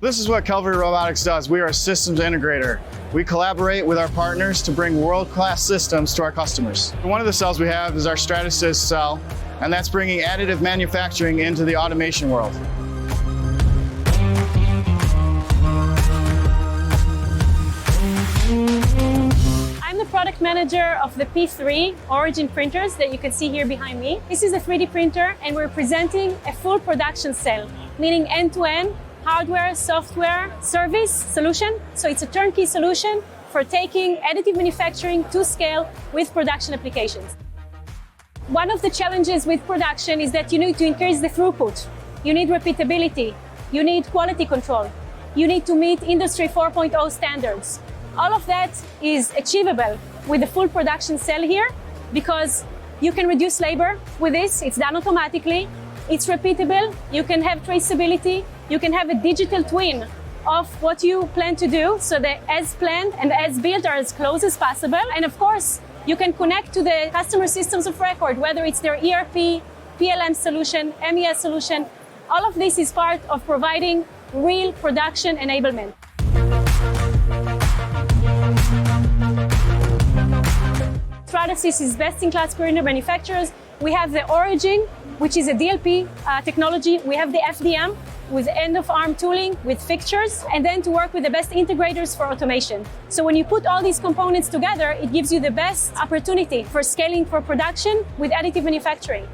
This is what Calvary Robotics does. We are a systems integrator. We collaborate with our partners to bring world-class systems to our customers. One of the cells we have is our Stratasys cell, and that's bringing additive manufacturing into the automation world. I'm the product manager of the P3 Origin printers that you can see here behind me. This is a 3D printer, and we're presenting a full production cell, meaning end-to-end hardware, software, service solution. So it's a turnkey solution for taking additive manufacturing to scale with production applications. One of the challenges with production is that you need to increase the throughput. You need repeatability. You need quality control. You need to meet Industry 4.0 standards. All of that is achievable with the full production cell here because you can reduce labor with this. It's done automatically. It's repeatable. You can have traceability. You can have a digital twin of what you plan to do so that as planned and as built are as close as possible. And of course, you can connect to the customer systems of record, whether it's their ERP, PLM solution, MES solution. All of this is part of providing real production enablement. Stratasys is best-in-class printer manufacturers. We have the Origin, which is a DLP technology. We have the FDM with end-of-arm tooling, with fixtures, and then to work with the best integrators for automation. So when you put all these components together, it gives you the best opportunity for scaling for production with additive manufacturing.